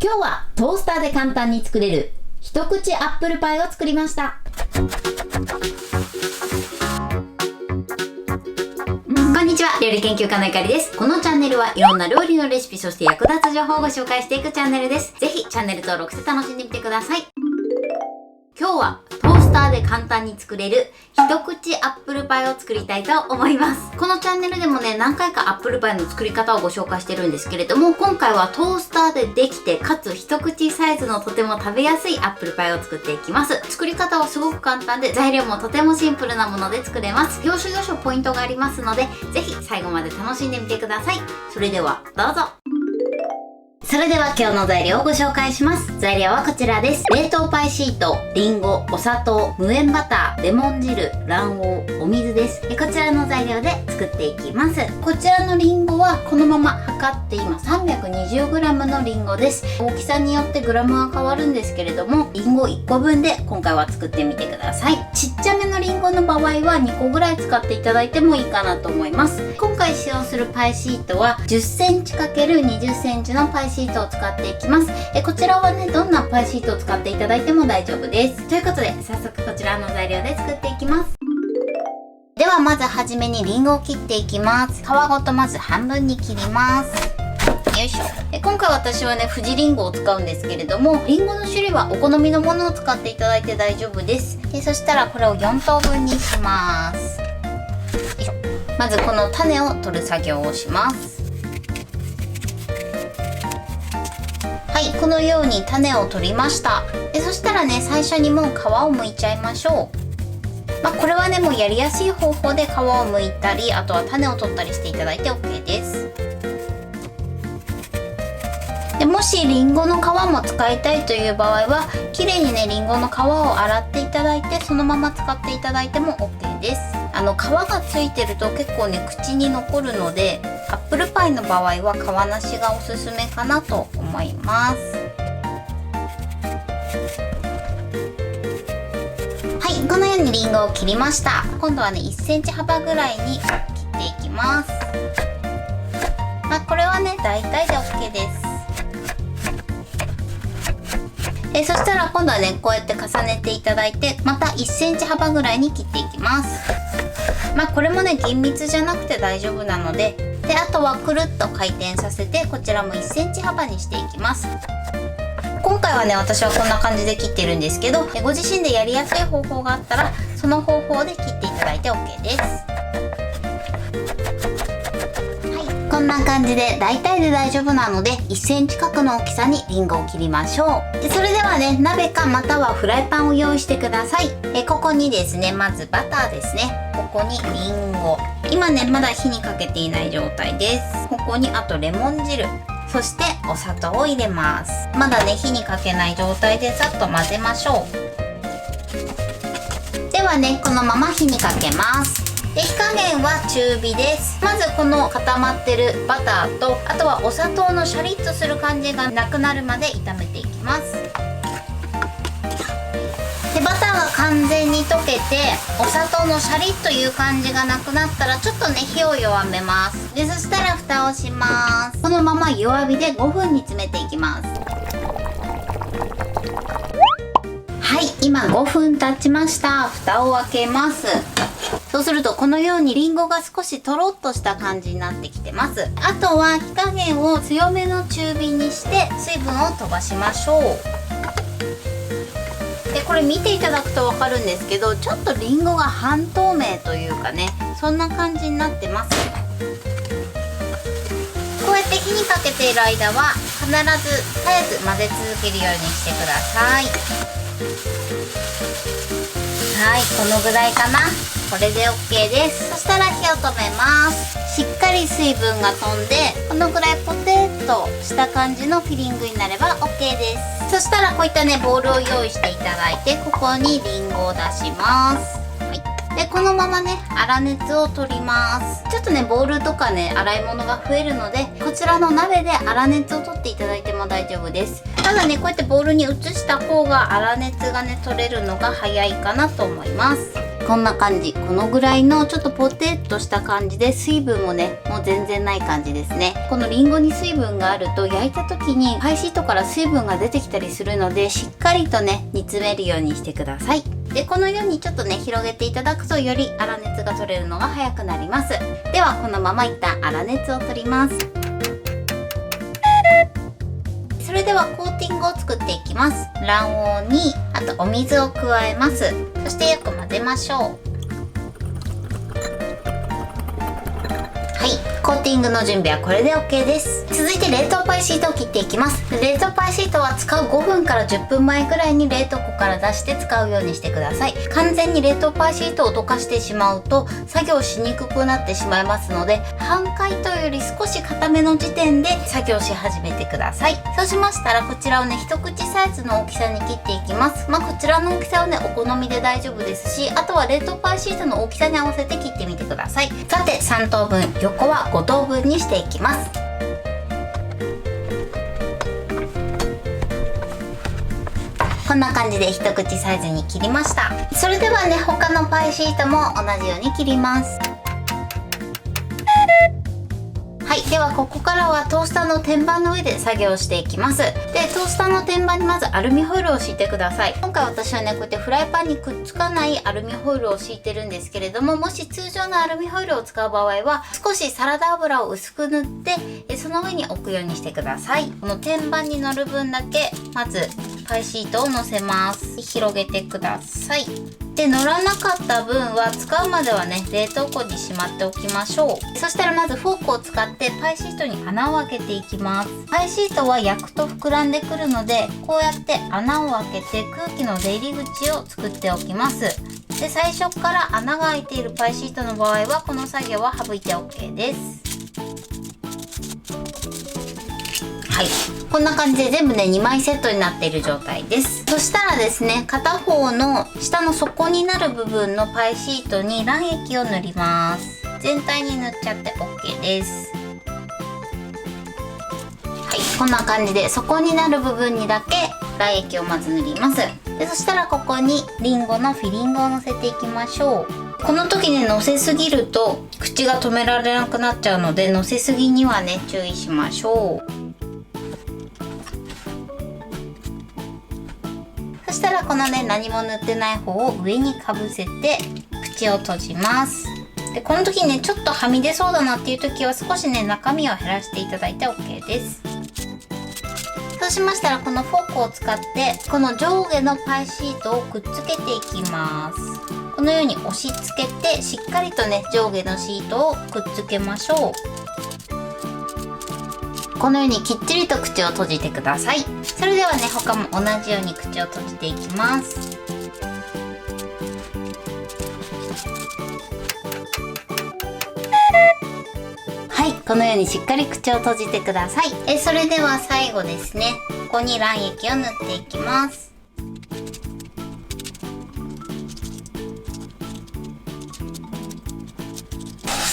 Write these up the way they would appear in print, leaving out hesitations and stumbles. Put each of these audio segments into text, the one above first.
今日はトースターで簡単に作れる一口アップルパイを作りました。こんにちは、料理研究家のゆかりです。このチャンネルはいろんな料理のレシピ、そして役立つ情報をご紹介していくチャンネルです。ぜひチャンネル登録して楽しんでみてください。今日はトースターで簡単に作れる一口アップルパイを作りたいと思います。このチャンネルでもね、何回かアップルパイの作り方をご紹介してるんですけれども、今回はトースターでできて、かつ一口サイズのとても食べやすいアップルパイを作っていきます。作り方はすごく簡単で、材料もとてもシンプルなもので作れます。要所要所ポイントがありますので、ぜひ最後まで楽しんでみてください。それではどうぞ。それでは今日の材料をご紹介します。材料はこちらです。冷凍パイシート、リンゴ、お砂糖、無塩バター、レモン汁、卵黄、お水です。こちらの材料で作っていきます。こちらのリンゴはこのまま測って今 320g のリンゴです。大きさによってグラムは変わるんですけれども、リンゴ1個分で今回は作ってみてください。ちっちゃめのリンゴの場合は2個ぐらい使っていただいてもいいかなと思います。今回使用するパイシートは 10cm×20cm のパイシートを使っていきます。こちらはね、どんなパイシートを使っていただいても大丈夫です。ということで、早速こちらの材料で作っていきます。ではまずはじめにリンゴを切っていきます。皮ごとまず半分に切ります。よいしょ。今回私はね、富士リンゴを使うんですけれども、リンゴの種類はお好みのものを使っていただいて大丈夫です。そしたらこれを4等分にします。よいしょ。まずこの種を取る作業をします。はい、このように種を取りました。そしたらね、最初にもう皮を剥いちゃいましょう。これはね、もうやりやすい方法で皮を剥いたり、あとは種を取ったりしていただいて OK です。でもしリンゴの皮も使いたいという場合は、綺麗にね、リンゴの皮を洗っていただいて、そのまま使っていただいても OK です。皮がついてると結構ね、口に残るので、アップルパイの場合は皮なしがおすすめかなと思います。はい、このようにリンゴを切りました。今度はね、1cm 幅ぐらいに切っていきます。これはね、大体で OK です。そしたら今度はね、こうやって重ねていただいて、また 1cm 幅ぐらいに切っていきます。これもね、厳密じゃなくて大丈夫なので、あとはくるっと回転させて、こちらも 1cm 幅にしていきます。今回はね、私はこんな感じで切ってるんですけど、ご自身でやりやすい方法があったら、その方法で切っていただいて OK です。こんな感じで大体で大丈夫なので 1cm 角の大きさにリンゴを切りましょう。それではね、鍋かまたはフライパンを用意してください。ここにですね、まずバターですね。ここにリンゴ、今ねまだ火にかけていない状態です。ここにあとレモン汁、そしてお砂糖を入れます。まだね火にかけない状態でさっと混ぜましょう。ではね、このまま火にかけます。火加減は中火です。まずこの固まってるバターと、あとはお砂糖のシャリッとする感じがなくなるまで炒めていきます。でバターが完全に溶けて、お砂糖のシャリッという感じがなくなったら、ちょっとね火を弱めます。そしたら蓋をします。このまま弱火で5分煮詰めていきます。はい、今5分経ちました。蓋を開けます。そうするとこのようにリンゴが少しとろっとした感じになってきてます。あとは火加減を強めの中火にして水分を飛ばしましょう。でこれ見ていただくと分かるんですけど、ちょっとリンゴが半透明というかね、そんな感じになってます。こうやって火にかけている間は必ず絶えず混ぜ続けるようにしてください。はい、このぐらいかな。これで OK です。そしたら火を止めます。しっかり水分が飛んで、このぐらいポテッとした感じのフィリングになれば OK です。そしたらこういったねボウルを用意していただいて、ここにリンゴを出します。でこのままね粗熱を取ります。ちょっとねボウルとかね洗い物が増えるので、こちらの鍋で粗熱を取っていただいても大丈夫です。ただね、こうやってボウルに移した方が粗熱がね取れるのが早いかなと思います。こんな感じ、このぐらいのちょっとポテッとした感じで、水分もねもう全然ない感じですね。このりんごに水分があると焼いた時にパイシートから水分が出てきたりするので、しっかりとね煮詰めるようにしてください。でこのようにちょっとね広げていただくと、より粗熱が取れるのが早くなります。ではこのまま一旦粗熱を取ります。それではコーティングを作っていきます。卵黄にあとお水を加えます。そしてよく混ぜましょう。はい、コーティングの準備はこれで OK です。続いて冷凍パイシートを切っていきます。冷凍パイシートは使う5分から10分前ぐらいに冷凍庫から出して使うようにしてください。完全に冷凍パイシートを溶かしてしまうと作業しにくくなってしまいますので、半解凍より少し固めの時点で作業し始めてください。そうしましたらこちらをね一口サイズの大きさに切っていきます。こちらの大きさはねお好みで大丈夫ですし、あとは冷凍パイシートの大きさに合わせて切ってみてください。さて3等分、横は5等分にしていきます。こんな感じで一口サイズに切りました。それではね他のパイシートも同じように切ります。はい、ではここからはトースターの天板の上で作業していきます。でトースターの天板にまずアルミホイルを敷いてください。今回私はねこうやってフライパンにくっつかないアルミホイルを敷いてるんですけれども、もし通常のアルミホイルを使う場合は少しサラダ油を薄く塗ってその上に置くようにしてください。この天板に乗る分だけまずパイシートを乗せます。広げてください。で乗らなかった分は使うまではね冷凍庫にしまっておきましょう。そしたらまずフォークを使ってパイシートに穴を開けていきます。パイシートは焼くと膨らんでくるので、こうやって穴を開けて空気の出入り口を作っておきます。で最初から穴が開いているパイシートの場合はこの作業は省いて OK です。はい、こんな感じで全部ね2枚セットになっている状態です。そしたらですね片方の下の底になる部分のパイシートに卵液を塗ります。全体に塗っちゃって OK です。はい、こんな感じで底になる部分にだけ卵液をまず塗ります。でそしたらここにりんごのフィリングをのせていきましょう。この時ねのせすぎると口が止められなくなっちゃうので、のせすぎにはね注意しましょう。そしたらこのね何も塗ってない方を上にかぶせて口を閉じます。でこの時ねちょっとはみ出そうだなっていう時は少しね中身を減らしていただいて OK です。そうしましたらこのフォークを使ってこの上下のパイシートをくっつけていきます。このように押し付けてしっかりとね上下のシートをくっつけましょう。このようにきっちりと口を閉じてください。それではね他も同じように口を閉じていきます。はい、このようにしっかり口を閉じてください。それでは最後ですね、ここに卵液を塗っていきます。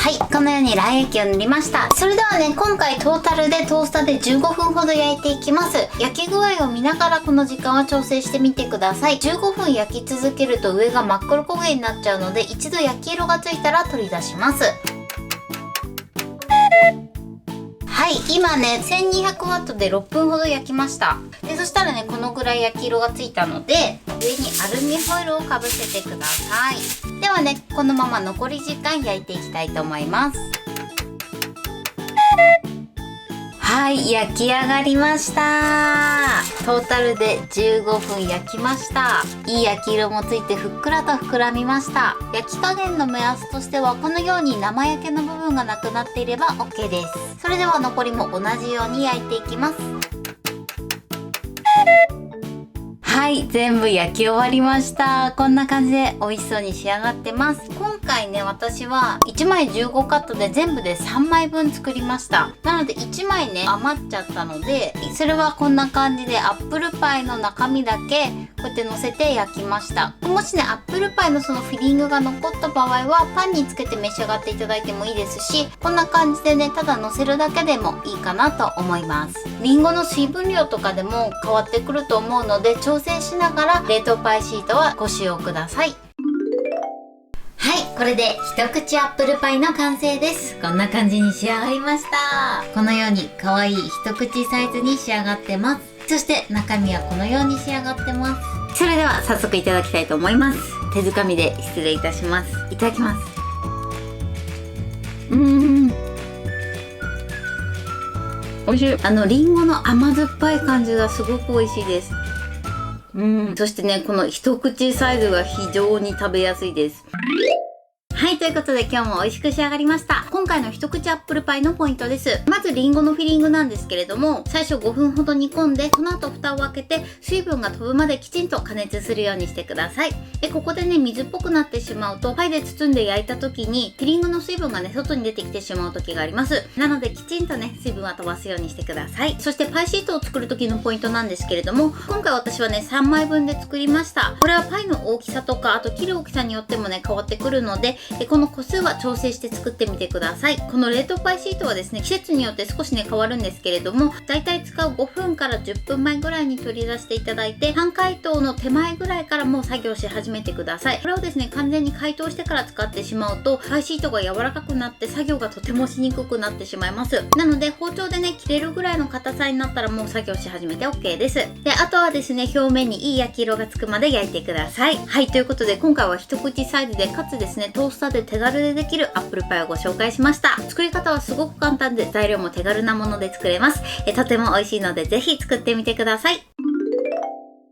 はい、このように卵液を塗りました。それではね今回トータルでトースターで15分ほど焼いていきます。焼き具合を見ながらこの時間は調整してみてください。15分焼き続けると上が真っ黒焦げになっちゃうので、一度焼き色がついたら取り出します。はい、今ね 1200W で6分ほど焼きました。でそしたらねこのぐらい焼き色がついたので上にアルミホイルをかぶせてください。ではねこのまま残り時間焼いていきたいと思います。はい、焼き上がりました。トータルで15分焼きました。いい焼き色もついてふっくらと膨らみました。焼き加減の目安としてはこのように生焼けの部分がなくなっていれば OK です。それでは残りも同じように焼いていきます。はい、全部焼き終わりました。こんな感じで美味しそうに仕上がってます。今回ね私は1枚15カットで全部で3枚分作りました。なので1枚ね余っちゃったので、それはこんな感じでアップルパイの中身だけこうやって乗せて焼きました。もしねアップルパイのそのフィリングが残った場合はパンにつけて召し上がっていただいてもいいですし、こんな感じでねただ乗せるだけでもいいかなと思います。りんごの水分量とかでも変わってくると思うので調整しながら冷凍パイシートはご使用ください。はい、これで一口アップルパイの完成です。こんな感じに仕上がりました。このように可愛い一口サイズに仕上がってます。そして中身はこのように仕上がってます。それでは早速いただきたいと思います。手づかみで失礼いたします。いただきます。美味しい。リンゴの甘酸っぱい感じがすごく美味しいです。そしてね、この一口サイズが非常に食べやすいです。はい、ということで今日も美味しく仕上がりました。今回の一口アップルパイのポイントです。まずリンゴのフィリングなんですけれども、最初5分ほど煮込んで、その後蓋を開けて水分が飛ぶまできちんと加熱するようにしてください。で、ここでね、水っぽくなってしまうと、パイで包んで焼いた時にフィリングの水分がね、外に出てきてしまう時があります。なのできちんとね、水分は飛ばすようにしてください。そしてパイシートを作る時のポイントなんですけれども、今回私はね、3枚分で作りました。これはパイの大きさとか、あと切る大きさによってもね、変わってくるので、この個数は調整して作ってみてください。この冷凍パイシートはですね、季節によって少しね変わるんですけれども、だいたい使う5分から10分前ぐらいに取り出していただいて、半解凍の手前ぐらいからもう作業し始めてください。これをですね、完全に解凍してから使ってしまうとパイシートが柔らかくなって作業がとてもしにくくなってしまいます。なので包丁でね切れるぐらいの硬さになったらもう作業し始めて OK です。で、あとはですね、表面にいい焼き色がつくまで焼いてください。はい、ということで今回は一口サイズでかつですね、トースターで手軽でできるアップルパイをご紹介しました。作り方はすごく簡単で材料も手軽なもので作れます。とても美味しいのでぜひ作ってみてください。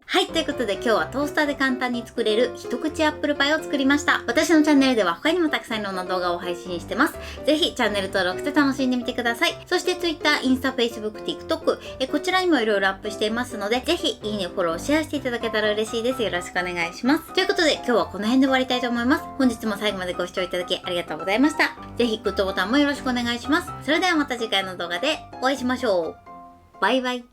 はい、ということで今日はトースターで簡単に作れる一口アップルパイを作りました。私のチャンネルでは他にもたくさんいろんな動画を配信してます。ぜひチャンネル登録して楽しんでみてください。そして Twitter、インスタ、Facebook、TikTok、こちらにもいろいろアップしていますので、ぜひいいね、フォロー、シェアしていただけたら嬉しいです。よろしくお願いします。ということで今日はこの辺で終わりたいと思います。本日も最後までご視聴いただきありがとうございました。ぜひグッドボタンもよろしくお願いします。それではまた次回の動画でお会いしましょう。バイバイ。